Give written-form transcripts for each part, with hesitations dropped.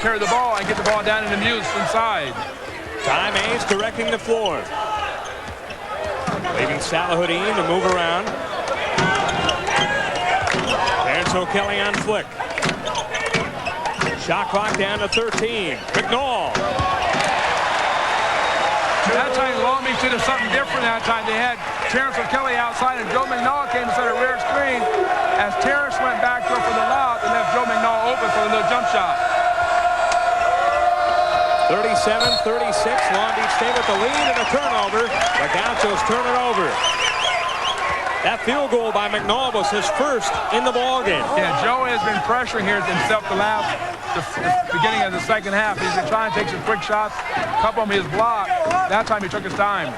carry the ball and get the ball down into Muse inside. Ty Mays directing the floor. Leaving Salahuddin to move around. Terrence O'Kelly on flick. Shot clock down to 13. McNall. That time Long Beach did something different that time. They had Terrence O'Kelly outside and Joe McNall came inside a rear screen as Terrence went back to her for the lob and left Joe McNall open for the little jump shot. 37-36, Long Beach State with the lead and a turnover. The Gauchos turn it over. That field goal by McNall was his first in the ballgame. Yeah, Joe has been pressuring here himself the beginning of the second half. He's been trying to take some quick shots. A couple of them he has blocked. That time he took his time.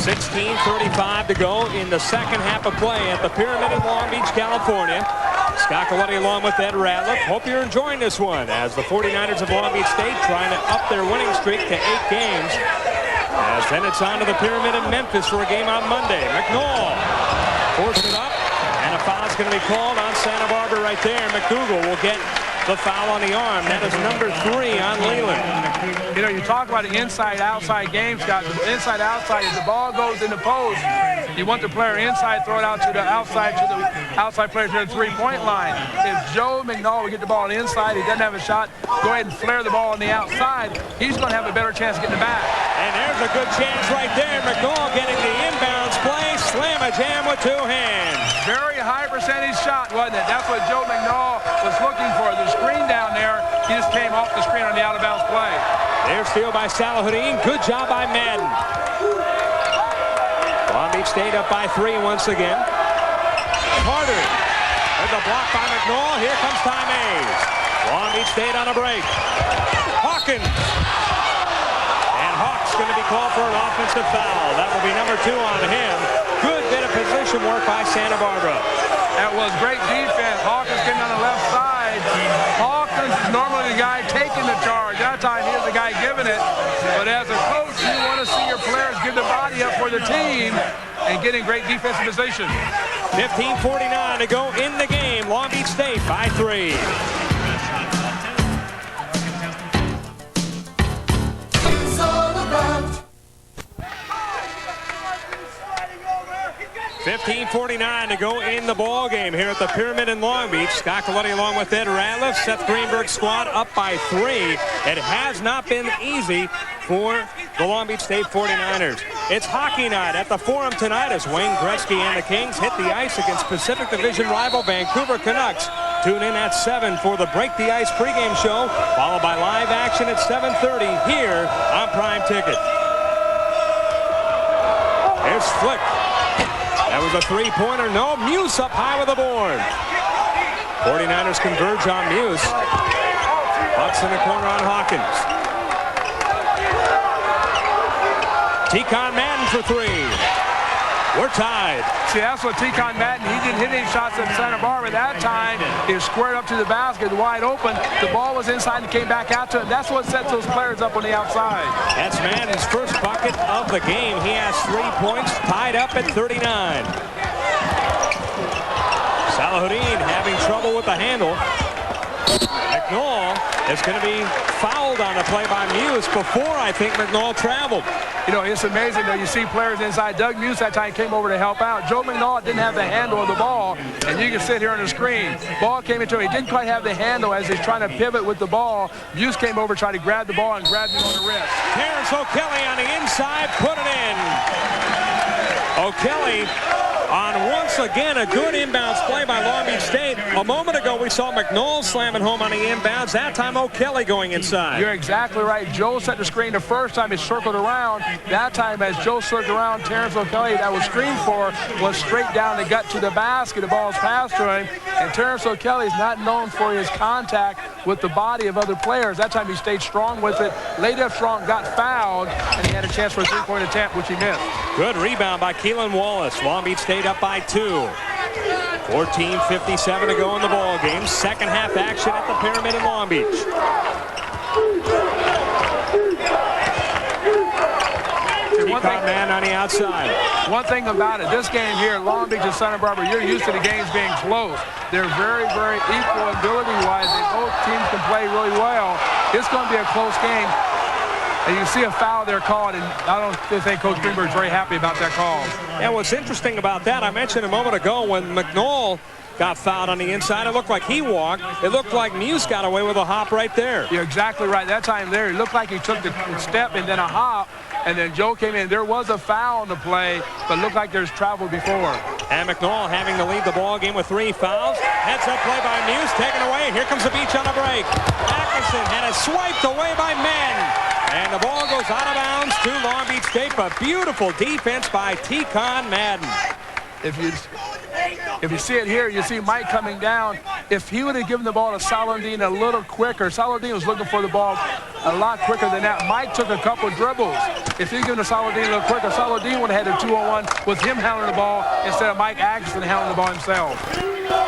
16:35 to go in the second half of play at the Pyramid in Long Beach, California. Scott Coletti along with Ed Ratliff. Hope you're enjoying this one as the 49ers of Long Beach State trying to up their winning streak to 8 games. As then it's on to the Pyramid in Memphis for a game on Monday. McNall forced it up, and a foul's going to be called on Santa Barbara right there. McDougal will get the foul on the arm. That is number 3 on Leland. You know, you talk about an inside-outside game, Scott. The inside-outside, if the ball goes in the post, you want the player inside, throw it out to the outside player to the three-point line. If Joe McNall will get the ball on the inside, he doesn't have a shot, go ahead and flare the ball on the outside, he's going to have a better chance of getting it back. And there's a good chance right there. McNall getting the inbounds play, slam a jam with 2 hands. Very high percentage shot, wasn't it? That's what Joe McNall was looking for. The screen down there, he just came off the screen on the out-of-bounds play. There's steal by Salahuddin. Good job by Madden. Long Beach State up by 3 once again. Carter. There's a block by McNall. Here comes Ty Mays. Long Beach State on a break. Hawkins. And Hawk's going to be called for an offensive foul. That will be number 2 on him. Good bit of position work by Santa Barbara. That was great defense. Hawkins came down the left side. Hawkins is normally the guy taking the charge. That time he's the guy giving it. But as a coach, you want to see your players give the body up for the team and get in great defensive position. 15:49 to go in the game. Long Beach State by 3. 15:49 to go in the ball game here at the Pyramid in Long Beach. Scott Coletti along with Ed Ratliff. Seth Greenberg's squad up by 3. It has not been easy for the Long Beach State 49ers. It's hockey night at the Forum tonight as Wayne Gretzky and the Kings hit the ice against Pacific Division rival Vancouver Canucks. Tune in at 7 for the Break the Ice pregame show, followed by live action at 7:30 here on Prime Ticket. There's Flick. That was a 3-pointer. No, Muse up high with the board. 49ers converge on Muse. Bucks in the corner on Hawkins. T-Con Madden for 3. We're tied. See, that's what T-Con Madden, he didn't hit any shots at Santa Barbara that time. He was squared up to the basket, wide open. The ball was inside and came back out to him. That's what sets those players up on the outside. That's Madden's first bucket of the game. He has 3 points, tied up at 39. Salahuddin having trouble with the handle. McNall is going to be fouled on a play by Muse before I think McNall traveled. You know, it's amazing though. You see players inside. Doug Muse that time came over to help out. Joe McNall didn't have the handle of the ball, and you can sit here on the screen. Ball came into him. He didn't quite have the handle as he's trying to pivot with the ball. Muse came over, tried to grab the ball, and grabbed him on the wrist. Terrence O'Kelly on the inside, put it in. O'Kelly on once again a good inbounds play by Long Beach State. A moment ago we saw McNall slamming home on the inbounds. That time O'Kelly going inside. You're exactly right. Joe set the screen the first time he circled around. That time as Joe circled around, Terrence O'Kelly that was screened for was straight down the gut to the basket. The ball was passed to him. And Terrence O'Kelly is not known for his contact with the body of other players. That time he stayed strong with it. Laid up strong, got fouled, and he had a chance for a 3-point attempt, which he missed. Good rebound by Keelan Wallace. Long Beach State up by 2. 14:57 to go in the ball game. Second half action at the Pyramid in Long Beach. Man on the outside. One thing about it, this game here, Long Beach and Santa Barbara, you're used to the games being close. They're very, very equal ability-wise. They both play really well. It's going to be a close game. And you see a foul there called, and I don't think Coach Greenberg's very happy about that call. And what's interesting about that, I mentioned a moment ago when McNall got fouled on the inside, it looked like he walked. It looked like Muse got away with a hop right there. You're exactly right. That time there, it looked like he took the step and then a hop, and then Joe came in. There was a foul on the play, but looked like there's travel before. And McNall having to lead the ball game with 3 fouls. Heads up play by Muse, taken away. Here comes the Beach on the break. Atkinson had it swiped away by Men. And the ball goes out of bounds to Long Beach State, but beautiful defense by T-Con Madden. If you see it here, you see Mike coming down. If he would have given the ball to Saladin a little quicker, Saladin was looking for the ball a lot quicker than that. Mike took a couple dribbles. If he'd given to Saladin a little quicker, Saladin would have had a 2-on-1 with him handling the ball instead of Mike Atkinson handling the ball himself.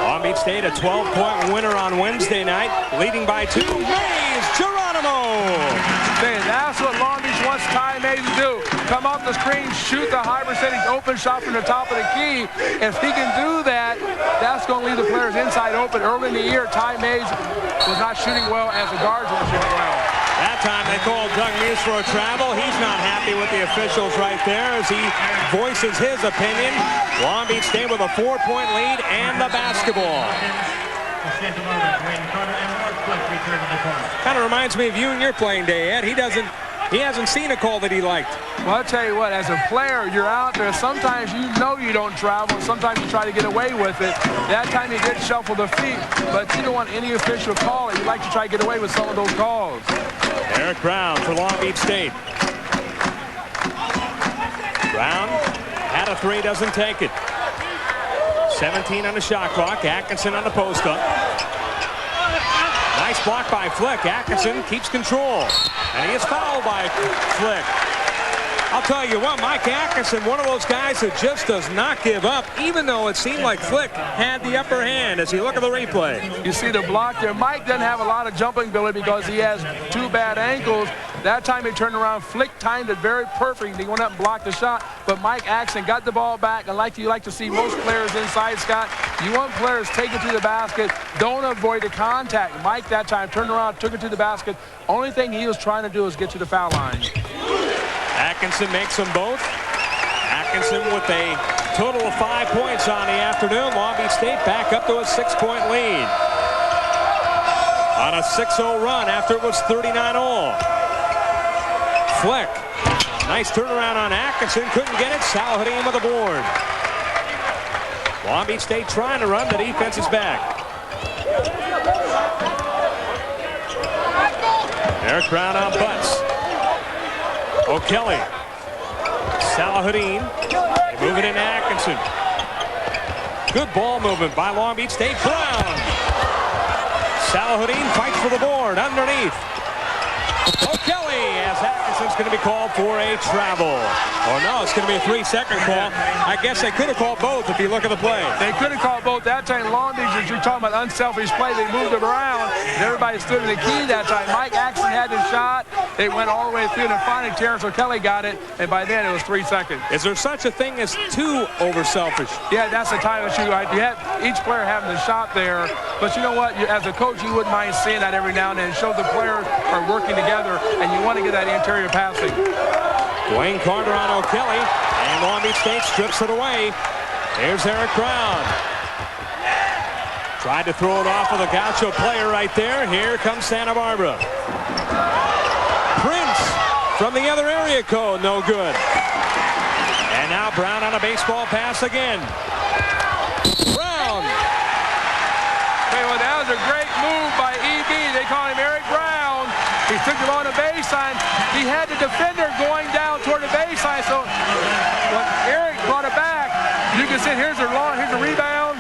Long Beach State a 12-point winner on Wednesday night, leading by 2. Mays Geronimo. Man, that's what Long Beach wants Ty Mays to do. Come off the screen, shoot the high percentage open shot from the top of the key. If he can do that, that's going to leave the players inside open. Early in the year, Ty Mays was not shooting well as the guards were shooting well. That time they called Doug Muse for a travel. He's not happy with the officials right there as he voices his opinion. Long Beach State with a 4-point lead and the basketball. Kind of reminds me of you and your playing day, Ed. He hasn't seen a call that he liked. Well, I'll tell you what, as a player, you're out there. Sometimes you know you don't travel. Sometimes you try to get away with it. That time he did shuffle the feet, but you don't want any official call it. You like to try to get away with some of those calls. Eric Brown for Long Beach State. Brown had a 3, doesn't take it. 17 on the shot clock. Atkinson on the post-up. Nice block by Flick. Atkinson keeps control. And he is fouled by Flick. I'll tell you what, Mike Atkinson, one of those guys who just does not give up, even though it seemed like Flick had the upper hand as you look at the replay. You see the block there. Mike doesn't have a lot of jumping ability because he has 2 bad ankles. That time he turned around, Flick timed it very perfect. He went up and blocked the shot, but Mike Atkinson got the ball back. And like you like to see most players inside, Scott, you want players taking to the basket, don't avoid the contact. Mike that time turned around, took it to the basket. Only thing he was trying to do is get to the foul line. Atkinson makes them both. Atkinson with a total of 5 points on the afternoon. Long Beach State back up to a 6-point lead. On a 6-0 run after it was 39-all. Flick. Nice turnaround on Atkinson. Couldn't get it. Saladin with a board. Long Beach State trying to run. The defense is back. Eric Brown on Butts. O'Kelly. Salahuddin. They move it in Atkinson. Good ball movement by Long Beach State. Brown. Salahuddin fights for the board underneath. O'Kelly, as Atkinson's going to be called for a travel. Oh no, it's going to be a 3-second call. I guess they could have called both if you look at the play. They could have called both. That time Long Beach, as you're talking about unselfish play, they moved it around. And everybody stood in the key that time. Mike Atkinson had the shot. They went all the way through, and finally Terrence O'Kelly got it, and by then it was 3 seconds. Is there such a thing as too over-selfish? Yeah, that's the time issue. You have each player having the shot there, but you know what? As a coach, you wouldn't mind seeing that every now and then. Show the players are working together, and you want to get that interior passing. Dwayne Carter on O'Kelly, and Long Beach State strips it away. Here's Eric Brown. Tried to throw it off of the Gaucho player right there. Here comes Santa Barbara. Prince from the other area code, no good. And now Brown on a baseball pass again. Brown. Hey, well, that was a great move by EB. They call him Eric Brown. He took the ball on the baseline. He had the defender going down toward the baseline, so when Eric brought it back, you can see here's a rebound.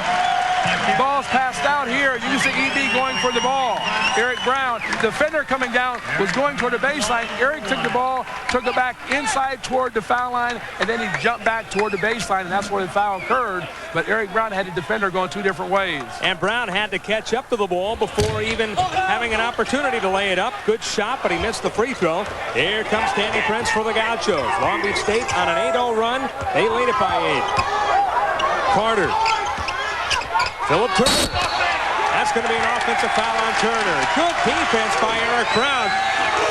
The ball's passed out here. You can see EB going for the ball. Eric Brown, defender coming down, was going toward the baseline. Eric took the ball, took it back inside toward the foul line, and then he jumped back toward the baseline, and that's where the foul occurred. But Eric Brown had the defender going 2 different ways. And Brown had to catch up to the ball before even having an opportunity to lay it up. Good shot, but he missed the free throw. Here comes Danny Prince for the Gauchos. Long Beach State on an 8-0 run. They lead it by 8. Carter. Philip Turner. That's going to be an offensive foul on Turner. Good defense by Eric Brown.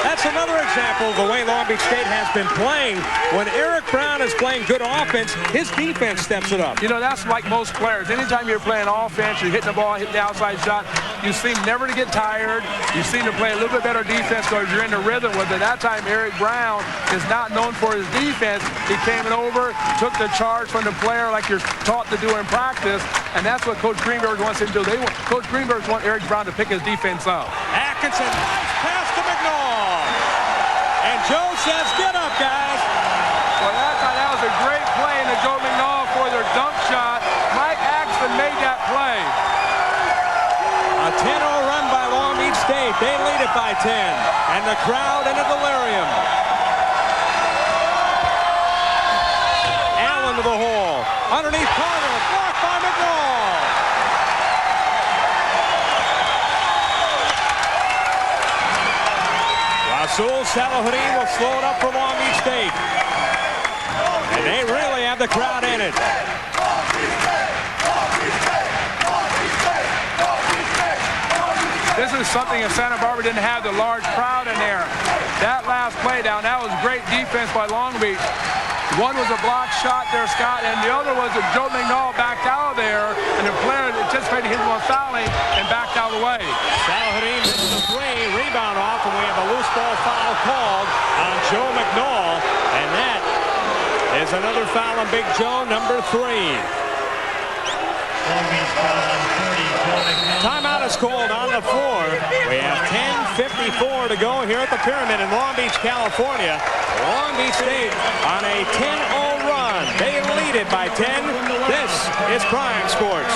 That's another example of the way Long Beach State has been playing. When Eric Brown is playing good offense, his defense steps it up. You know, that's like most players. Anytime you're playing offense, you're hitting the ball, hitting the outside shot, you seem never to get tired. You seem to play a little bit better defense because you're in the rhythm with it. That time, Eric Brown is not known for his defense. He came over, took the charge from the player like you're taught to do in practice, and that's what Coach Greenberg wants him to do. Coach Greenberg wants Eric Brown to pick his defense up. Atkinson, nice pass to McNall. And Joe says, get up, guys. Well, that was a great play into Joe McNall for their dunk shot. Mike Axton made that play. A 10-0 run by Long Beach State. They lead it by 10. And the crowd in a delirium. Allen to the hole. Underneath Carter. Blocked by McNall. Rasul Salahuddin will slow it up for Long Beach State. And they really have the crowd in it. This is something that Santa Barbara didn't have, the large crowd in there. That last play down, that was great defense by Long Beach. One was a block shot there, Scott, and the other was that Joe McNall backed out of there, and the player anticipated him on fouling and backed out of the way. Salahuddin misses a three, rebound off, and we have a loose ball foul called on Joe McNall, and that is another foul on Big Joe, number 3. Timeout is called on the floor. We have 10:54 to go here at the Pyramid in Long Beach, California. Long Beach State on a 10-0 run. They lead it by 10. This is Prime Sports.